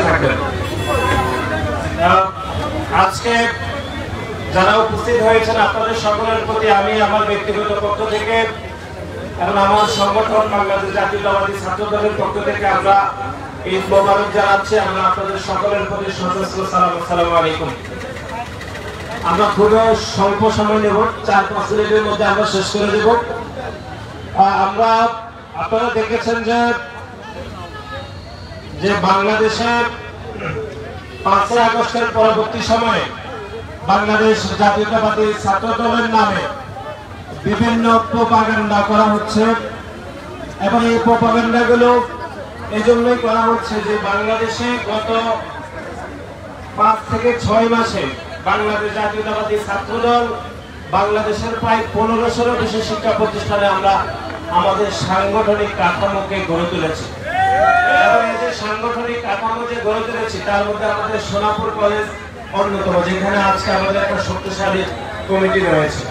থাকবেন। আজকে যারা উপস্থিত হয়েছেন আপনাদের সকলের প্রতি আমি আমার ব্যক্তিগত পক্ষ থেকে এবং আমার সংগঠন বাংলাদেশ জাতীয়তাবাদী ছাত্র দলের পক্ষ থেকে আমরা ঈদ মোবারক জানাচ্ছি। আমরা আপনাদের সকলের প্রতি সশস্ত্র সালাম। আসসালামু আলাইকুম। আমরা খুবই স্বল্প সময় নেব, 4-5 মিনিটের মধ্যে আমরা শেষ করে দেব। আমরা আপনারা দেখেছেন যে বাংলাদেশের 5ই আগস্টের পরবর্তী সময়ে বাংলাদেশ জাতীয়তাবাদী ছাত্র দলের নামে বিভিন্ন প্রোপাগান্ডা করা হচ্ছে এবং এই প্রোপাগান্ডাগুলো এই জন্যই করা হচ্ছে যে বাংলাদেশে গত 5 থেকে 6 মাসে বাংলাদেশ জাতীয়তাবাদী ছাত্র দল বাংলাদেশের প্রায় 1500-এরও বেশি শিক্ষা প্রতিষ্ঠানে আমরা আমাদের সাংগঠনিক কাঠামোকে গড়ে তুলেছি। এবং এই যে সাংগঠনিক কাঠামো যে গড়ে তুলেছি তার মধ্যে আমাদের সোনাপুর কলেজ অন্যতম, যেখানে আজকে আমাদের একটা শক্তিশালী কমিটি রয়েছে।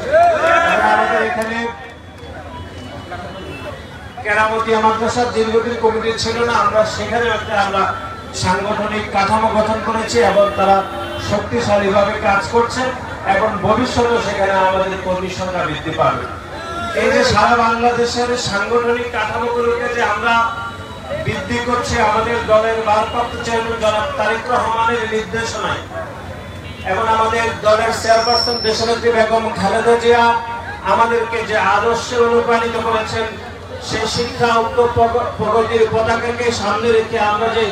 আমাদের এখানে কেরামতিয়া মাদ্রাসার দীর্ঘদিন কমিটি ছিল না, আমরা সেখানে আমরা সাংগঠনিক কাঠামো গঠন করেছি এবং তারা শক্তিশালীভাবে কাজ করছে এবং ভবিষ্যতে সেখানে আমাদের কর্মী সংখ্যা বৃদ্ধি পাবে। এই যে সারা বাংলাদেশের সাংগঠনিক কাঠামোগুলোকে যে আমরা বৃদ্ধি করছি আমাদের দলের ভারপ্রাপ্ত চেয়ারম্যান জনাব তারেক রহমানের নির্দেশনায় এবং আমাদের দলের চেয়ারপারসন দেশনেত্রী বেগম খালেদা জিয়া আমাদেরকে যে আদর্শে অনুপ্রাণিত করেছেন, সেই শিক্ষা ঐক্য প্রগতির পতাকাকে সামনে রেখে আমরা যে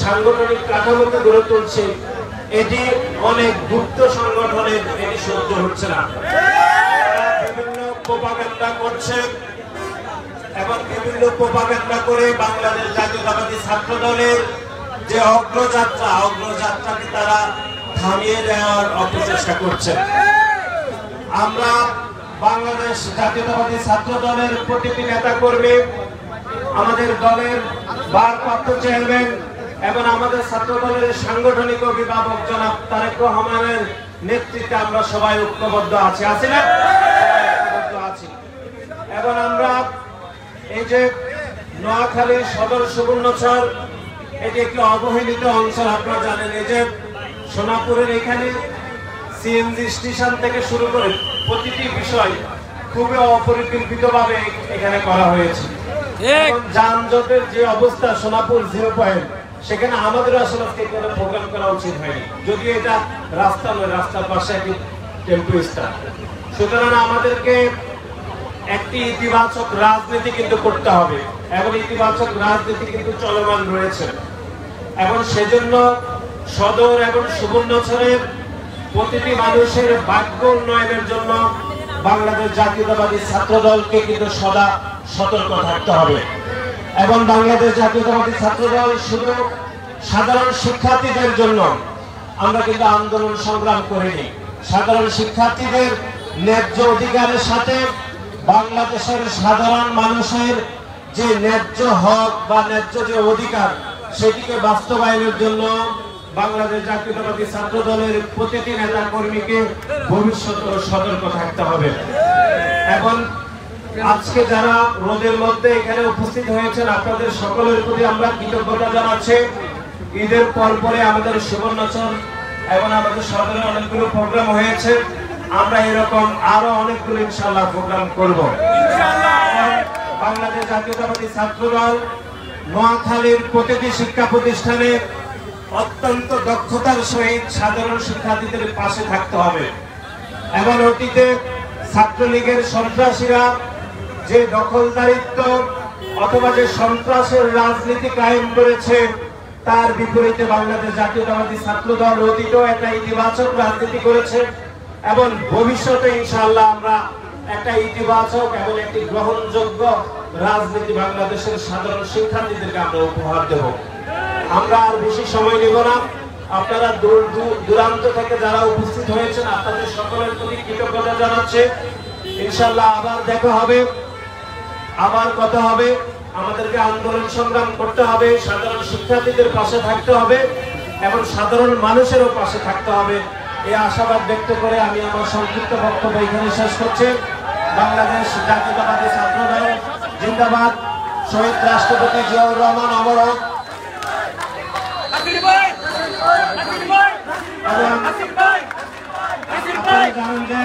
সাংগঠনিক কাঠামোকে গড়ে তুলছি, এটি অনেক গুপ্ত সংগঠনের এটি সহ্য হচ্ছে না। বিভিন্ন প্রোপাগান্ডা করছে এবং বিভিন্ন প্রোপাগান্ডা করে বাংলাদেশ জাতীয়তাবাদী ছাত্র দলের যে অগ্রযাত্রাকে তারা থামিয়ে দেওয়ার অপচেষ্টা করছে। আমরা বাংলাদেশ জাতীয়তাবাদী ছাত্র দলের প্রতিটি নেতা কর্মী, আমাদের দলের ভারপ্রাপ্ত চেয়ারম্যান এবং আমাদের ছাত্র দলের সাংগঠনিক অভিভাবক জনাব তারেক রহমানের নেতৃত্বে আমরা সবাই ঐক্যবদ্ধ আছি না? আছি। এবং আমরা এই যে নোয়াখালী সদর সুবর্ণচর, এটি একটি অবহেলিত অঞ্চল। আপনারা জানেন এই যে সোনাপুরের এখানে সিএনজি স্টেশন থেকে শুরু করে প্রতিটি বিষয় খুবই অপরিকল্পিতভাবে এখানে করা হয়েছে। যানজটের যে অবস্থা সোনাপুর 0 পয়েন্ট, সেখানে আমাদের আসলে কোনো প্রোগ্রাম করা উচিত হয়নি, যদিও এটা রাস্তা নয়, রাস্তার পাশে একটি টেম্পো স্ট্যান্ড। সুতরাং আমাদেরকে একটি ইতিবাচক রাজনীতি কিন্তু করতে হবে এবং ইতিবাচক রাজনীতি কিন্তু চলমান রয়েছে এবং সেজন্য সদর এবং সুবর্ণচরের প্রতিটি মানুষের ভাগ্য উন্নয়নের জন্য বাংলাদেশ জাতীয়তাবাদী ছাত্র দলকে কিন্তু সদা সতর্ক থাকতে হবে। এবং বাংলাদেশ জাতীয়তাবাদী ছাত্র দল শুধু সাধারণ শিক্ষার্থীদের জন্য আমরা কিন্তু আন্দোলন সংগ্রাম করিনি। সাধারণ শিক্ষার্থীদের ন্যায্য অধিকারের সাথে বাংলাদেশের সাধারণ মানুষের যে ন্যায্য হক বা ন্যায্য যে অধিকার, সেটিকে বাস্তবায়নের জন্য বাংলাদেশ জাতীয়তাবাদী ছাত্র দলের প্রতিটি নেতা কর্মীকে ভবিষ্যতে সতর্ক থাকতে হবে। এখন আজকে যারা রোদের মধ্যে এখানে উপস্থিত হয়েছেন আপনাদের সকলের প্রতি আমরা কৃতজ্ঞতা জানাচ্ছি। ঈদের পরে আমাদের সুবর্ণচর এবং আমাদের সদরে অনেকগুলো প্রোগ্রাম হয়েছে, আমরা এরকম আরো অনেকগুলো ইনশাআল্লাহ প্রোগ্রাম করব। বাংলাদেশ জাতীয়তাবাদী ছাত্র দল নোয়াখালীর প্রতিটি শিক্ষা প্রতিষ্ঠানে অত্যন্ত দক্ষতার সহিত সাধারণ শিক্ষার্থীদের পাশে থাকতে হবে এবং অতীতে ছাত্রলীগের সন্ত্রাসীরা যে দখলদারিত্ব অথবা যে সন্ত্রাসের রাজনীতি কায়েম করেছে, তার বিপরীতে বাংলাদেশ জাতীয়তাবাদী ছাত্র দল অতীতেও একটা ইতিবাচক রাজনীতি করেছে এবং ভবিষ্যতে ইনশাআল্লাহ আমরা একটা ইতিবাচক এবং একটি গ্রহণযোগ্য রাজনীতি বাংলাদেশের সাধারণ শিক্ষার্থীদেরকে আমরা উপহার দেব। আমরা আর বেশি সময় নেব না। আপনারা দূর দূরান্ত থেকে যারা উপস্থিত হয়েছেন আপনাদের সকলের প্রতি কৃতজ্ঞতা জানাচ্ছি। ইনশাআল্লাহ আবার দেখা হবে, আবার কথা হবে। আমাদেরকে আন্দোলন সংগ্রাম করতে হবে, সাধারণ শিক্ষার্থীদের পাশে থাকতে হবে এবং সাধারণ মানুষেরও পাশে থাকতে হবে। এই আশাবাদ ব্যক্ত করে আমি আমার সংক্ষিপ্ত বক্তব্য এখানে শেষ করছি। বাংলাদেশ জাতীয়তাবাদী ছাত্র দল জিন্দাবাদ। শহীদ রাষ্ট্রপতি জিয়াউর রহমান অমর হোক। জানেন যে